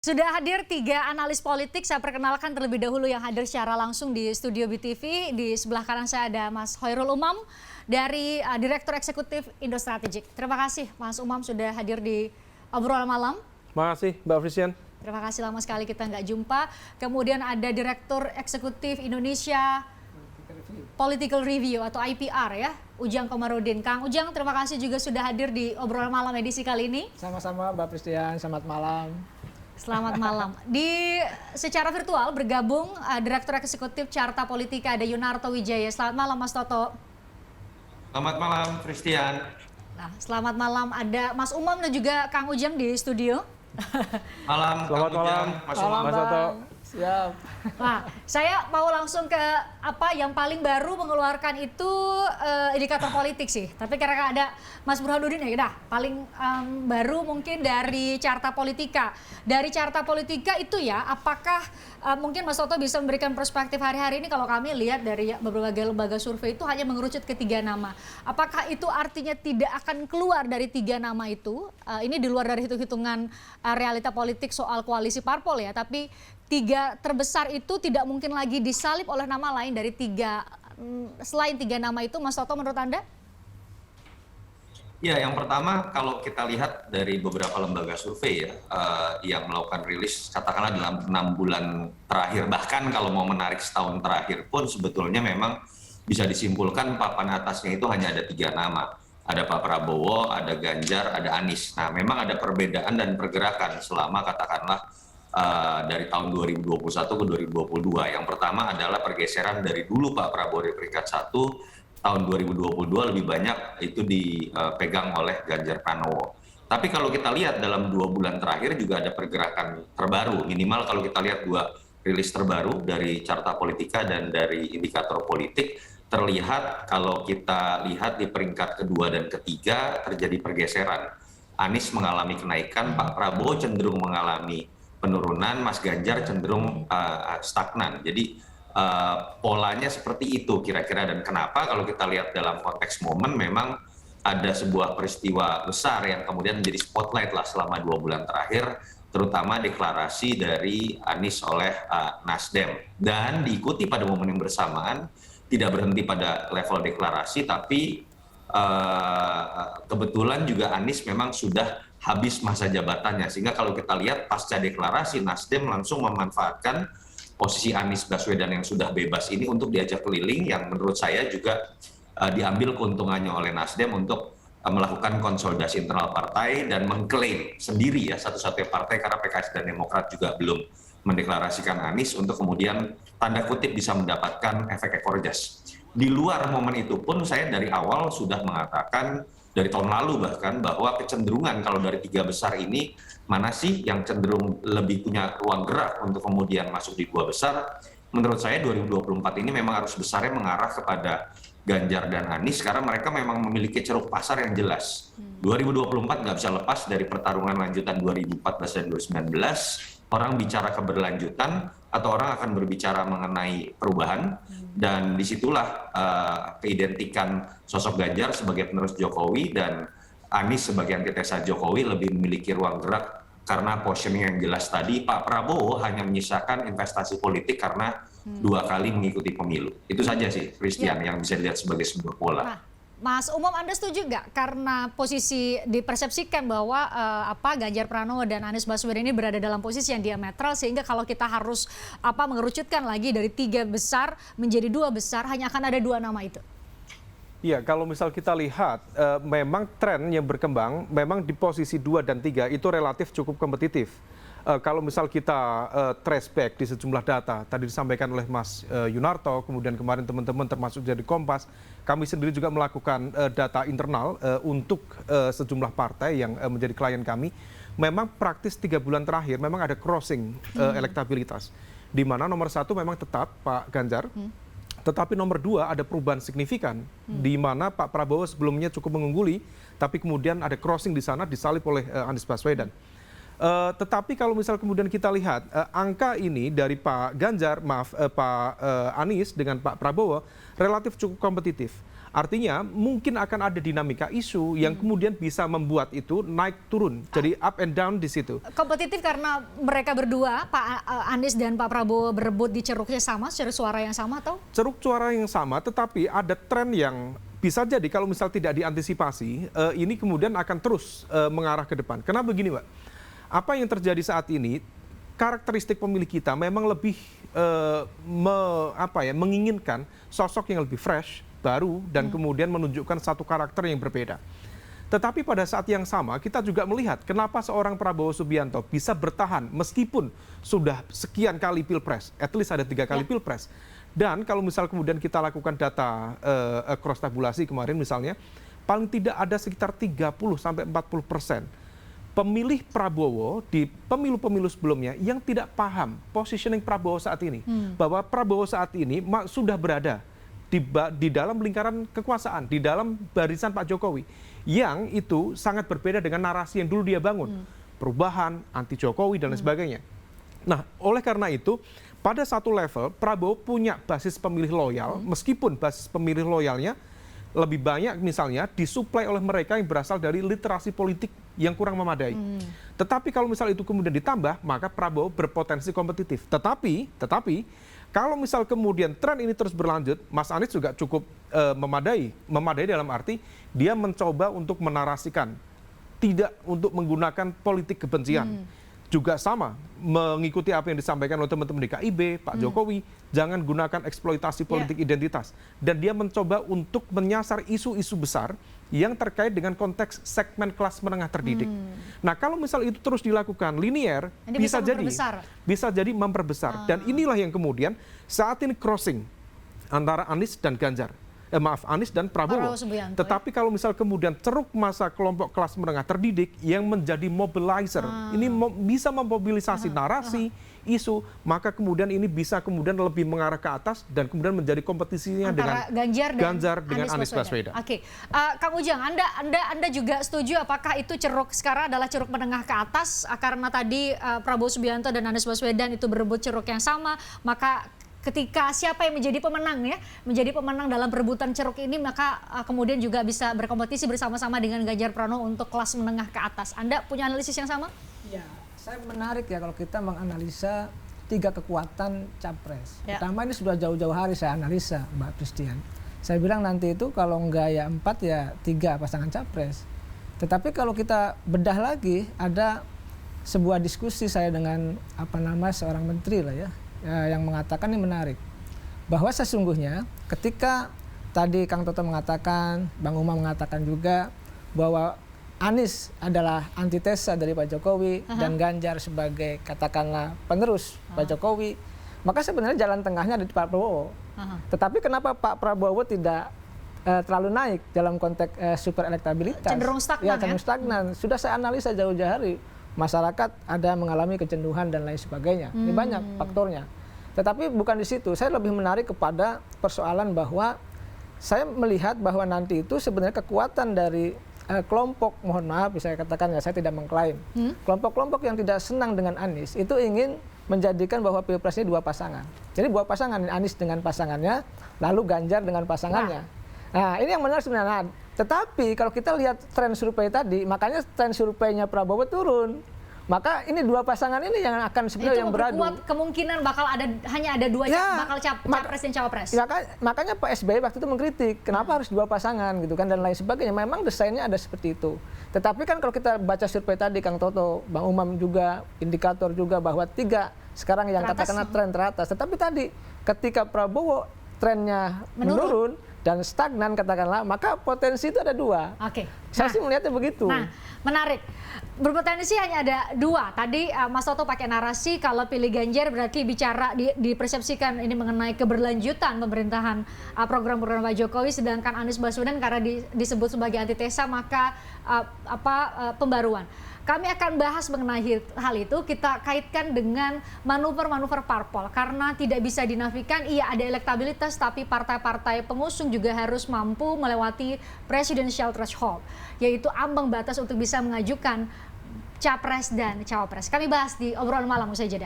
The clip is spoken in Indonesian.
Sudah hadir 3 analis politik, saya perkenalkan terlebih dahulu yang hadir secara langsung di studio BTV. Di sebelah kanan saya ada Mas Hoirul Umam dari Direktur Eksekutif Indo Strategik. Terima kasih Mas Umam sudah hadir di obrolan malam. Terima kasih Mbak Frisian. Terima kasih, lama sekali kita nggak jumpa. Kemudian ada Direktur Eksekutif Indonesia Political Review atau IPR ya, Ujang Komarudin. Kang Ujang, terima kasih juga sudah hadir di obrolan malam edisi kali ini. Sama-sama Mbak Frisian, selamat malam. Selamat malam. Secara virtual bergabung Direktur Eksekutif Carta Politika ada Yunarto Wijaya. Selamat malam Mas Toto. Selamat malam Christian. Nah, selamat malam ada Mas Umam dan juga Kang Ujang di studio. Malam. Selamat malam Mas Umam. Mas Toto. Siap. Nah, saya mau langsung ke apa yang paling baru mengeluarkan itu indikator politik sih. Tapi karena ada Mas Burhanuddin ya, udah paling baru mungkin dari Carta Politika. Dari Carta Politika itu ya, apakah mungkin Mas Toto bisa memberikan perspektif hari-hari ini kalau kami lihat dari berbagai lembaga survei itu hanya mengerucut ke 3 nama. Apakah itu artinya tidak akan keluar dari 3 nama itu? Ini di luar dari hitung-hitungan realita politik soal koalisi parpol ya, tapi 3 terbesar itu tidak mungkin lagi disalib oleh nama lain dari 3 selain 3 nama itu, Mas Toto, menurut Anda? Ya, yang pertama kalau kita lihat dari beberapa lembaga survei ya yang melakukan rilis katakanlah dalam 6 bulan terakhir, bahkan kalau mau menarik setahun terakhir pun sebetulnya memang bisa disimpulkan papan atasnya itu hanya ada 3 nama. Ada Pak Prabowo, ada Ganjar, ada Anies. Nah, memang ada perbedaan dan pergerakan selama katakanlah dari tahun 2021 ke 2022. Yang pertama adalah pergeseran dari dulu Pak Prabowo di peringkat 1, tahun 2022 lebih banyak itu dipegang oleh Ganjar Pranowo. Tapi kalau kita lihat dalam 2 bulan terakhir juga ada pergerakan terbaru, minimal kalau kita lihat 2 rilis terbaru dari Carta Politika dan dari indikator politik, terlihat kalau kita lihat di peringkat kedua dan ketiga terjadi pergeseran. Anies mengalami kenaikan, Pak Prabowo cenderung mengalami penurunan, Mas Ganjar cenderung stagnan. Jadi polanya seperti itu kira-kira. Dan kenapa? Kalau kita lihat dalam konteks momen, memang ada sebuah peristiwa besar yang kemudian menjadi spotlight lah selama 2 bulan terakhir, terutama deklarasi dari Anies oleh Nasdem. Dan diikuti pada momen yang bersamaan, tidak berhenti pada level deklarasi, tapi kebetulan juga Anies memang sudah habis masa jabatannya, sehingga kalau kita lihat pasca deklarasi, Nasdem langsung memanfaatkan posisi Anies Baswedan yang sudah bebas ini untuk diajak keliling, yang menurut saya juga diambil keuntungannya oleh Nasdem untuk melakukan konsolidasi internal partai dan mengklaim sendiri ya satu-satunya partai, karena PKS dan Demokrat juga belum mendeklarasikan Anies, untuk kemudian tanda kutip bisa mendapatkan efek ekor jas. Di luar momen itu pun saya dari awal sudah mengatakan, dari tahun lalu bahkan, bahwa kecenderungan kalau dari 3 besar ini mana sih yang cenderung lebih punya ruang gerak untuk kemudian masuk di 2 besar. Menurut saya 2024 ini memang harus besarnya mengarah kepada Ganjar dan Anies, karena mereka memang memiliki ceruk pasar yang jelas. 2024 nggak bisa lepas dari pertarungan lanjutan 2014 dan 2019. Orang bicara keberlanjutan atau orang akan berbicara mengenai perubahan, dan disitulah keidentikan sosok Ganjar sebagai penerus Jokowi dan Anies sebagai antitesa Jokowi lebih memiliki ruang gerak karena positioning yang jelas tadi. Pak Prabowo hanya menyisakan investasi politik karena 2 kali mengikuti pemilu. Itu saja sih, Christian, yang bisa dilihat sebagai sebuah pola. Nah, Mas Umam, Anda setuju nggak karena posisi dipersepsikan bahwa Ganjar Pranowo dan Anies Baswedan ini berada dalam posisi yang diametral, sehingga kalau kita harus mengerucutkan lagi dari 3 besar menjadi 2 besar, hanya akan ada 2 nama itu? Iya, kalau misal kita lihat, memang tren yang berkembang, memang di posisi 2 dan 3 itu relatif cukup kompetitif. Kalau misal kita trace back di sejumlah data, tadi disampaikan oleh Mas Yunarto, kemudian kemarin teman-teman termasuk dari Kompas, kami sendiri juga melakukan data internal untuk sejumlah partai yang menjadi klien kami. Memang praktis 3 bulan terakhir memang ada crossing elektabilitas, di mana nomor 1 memang tetap Pak Ganjar, tetapi nomor 2 ada perubahan signifikan, di mana Pak Prabowo sebelumnya cukup mengungguli, tapi kemudian ada crossing di sana disalip oleh Anies Baswedan. Tetapi kalau misal kemudian kita lihat angka ini dari Pak Anies dengan Pak Prabowo relatif cukup kompetitif. Artinya mungkin akan ada dinamika isu yang kemudian bisa membuat itu naik turun, jadi up and down di situ. Kompetitif karena mereka berdua, Pak Anies dan Pak Prabowo berebut di ceruknya sama, ceruk suara yang sama atau? Ceruk suara yang sama, tetapi ada tren yang bisa jadi kalau misal tidak diantisipasi, ini kemudian akan terus mengarah ke depan. Karena begini, Mbak, apa yang terjadi saat ini, karakteristik pemilih kita memang lebih menginginkan sosok yang lebih fresh, baru, dan kemudian menunjukkan satu karakter yang berbeda. Tetapi pada saat yang sama kita juga melihat kenapa seorang Prabowo Subianto bisa bertahan meskipun sudah sekian kali pilpres, at least ada 3 kali pilpres. Dan kalau misal kemudian kita lakukan data cross tabulasi kemarin misalnya, paling tidak ada sekitar 30-40% pemilih Prabowo di pemilu-pemilu sebelumnya yang tidak paham positioning Prabowo saat ini. Bahwa Prabowo saat ini sudah berada di dalam lingkaran kekuasaan, di dalam barisan Pak Jokowi, yang itu sangat berbeda dengan narasi yang dulu dia bangun, perubahan, anti Jokowi dan lain sebagainya. Nah, oleh karena itu, pada satu level Prabowo punya basis pemilih loyal, meskipun basis pemilih loyalnya lebih banyak misalnya disuplai oleh mereka yang berasal dari literasi politik yang kurang memadai. Tetapi kalau misal itu kemudian ditambah, maka Prabowo berpotensi kompetitif. Tetapi kalau misal kemudian tren ini terus berlanjut, Mas Anies juga cukup memadai dalam arti dia mencoba untuk menarasikan, tidak untuk menggunakan politik kebencian. Juga sama, mengikuti apa yang disampaikan oleh teman-teman di KIB, Pak Jokowi, jangan gunakan eksploitasi politik identitas. Dan dia mencoba untuk menyasar isu-isu besar yang terkait dengan konteks segmen kelas menengah terdidik. Nah, kalau misal itu terus dilakukan linier, ini bisa jadi memperbesar. Dan inilah yang kemudian saat ini crossing antara Anies dan Ganjar. Anies dan Prabowo. Tetapi kalau misal kemudian ceruk masa kelompok kelas menengah terdidik yang menjadi mobilizer, ini bisa memobilisasi narasi, isu, maka kemudian ini bisa kemudian lebih mengarah ke atas dan kemudian menjadi kompetisinya antara dengan Ganjar dengan Anies Baswedan. Oke, Kang Ujang, Anda juga setuju apakah itu ceruk sekarang adalah ceruk menengah ke atas karena tadi Prabowo Subianto dan Anies Baswedan itu berebut ceruk yang sama, maka ketika siapa yang menjadi pemenang dalam perebutan ceruk ini, maka kemudian juga bisa berkompetisi bersama-sama dengan Ganjar Pranowo untuk kelas menengah ke atas. Anda punya analisis yang sama? Ya, saya menarik ya kalau kita menganalisa 3 kekuatan capres. Pertama, ini sudah jauh-jauh hari saya analisa, Mbak Christian. Saya bilang nanti itu kalau enggak ya 4 ya 3 pasangan capres. Tetapi kalau kita bedah lagi, ada sebuah diskusi saya dengan seorang menteri lah ya, yang mengatakan ini menarik, bahwa sesungguhnya ketika tadi Kang Toto mengatakan, Bang Umam mengatakan juga bahwa Anies adalah antitesa dari Pak Jokowi dan Ganjar sebagai katakanlah penerus Pak Jokowi, maka sebenarnya jalan tengahnya ada di Pak Prabowo. Tetapi kenapa Pak Prabowo tidak terlalu naik dalam konteks super elektabilitas? Cenderung stagnan, cenderung stagnan. Sudah saya analisa jauh-jauh hari. Masyarakat ada mengalami kejenuhan dan lain sebagainya. Ini banyak faktornya. Tetapi bukan di situ. Saya lebih menarik kepada persoalan bahwa saya melihat bahwa nanti itu sebenarnya kekuatan dari kelompok, mohon maaf saya katakan ya, saya tidak mengklaim. Kelompok-kelompok yang tidak senang dengan Anies itu ingin menjadikan bahwa pilpres ini 2 pasangan. Jadi 2 pasangan, Anies dengan pasangannya, lalu Ganjar dengan pasangannya. Nah, ini yang menarik sebenarnya. Tetapi kalau kita lihat tren survei tadi, makanya tren surveinya Prabowo turun. Maka ini 2 pasangan ini yang akan sebenarnya yang beradu. Itu memperkuat kemungkinan hanya ada 2 bakal capres dan cawapres. Ya, makanya Pak SBY waktu itu mengkritik, kenapa harus 2 pasangan gitu kan dan lain sebagainya. Memang desainnya ada seperti itu. Tetapi kan kalau kita baca survei tadi, Kang Toto, Bang Umam juga, indikator juga bahwa 3 sekarang yang katakanlah tren teratas. Tetapi tadi ketika Prabowo trennya menurun dan stagnan katakanlah, maka potensi itu ada 2. Oke. Saya sih melihatnya begitu. Nah, menarik. Berpotensi hanya ada 2. Tadi Mas Toto pakai narasi kalau pilih Ganjar berarti bicara dipersepsikan ini mengenai keberlanjutan pemerintahan program-program Pak Jokowi, sedangkan Anies Baswedan karena disebut sebagai antitesa maka pembaruan. Kami akan bahas mengenai hal itu, kita kaitkan dengan manuver-manuver parpol karena tidak bisa dinafikan ada elektabilitas tapi partai-partai pengusung juga harus mampu melewati presidential threshold, yaitu ambang batas untuk bisa mengajukan capres dan cawapres. Kami bahas di obrolan malam usai jeda.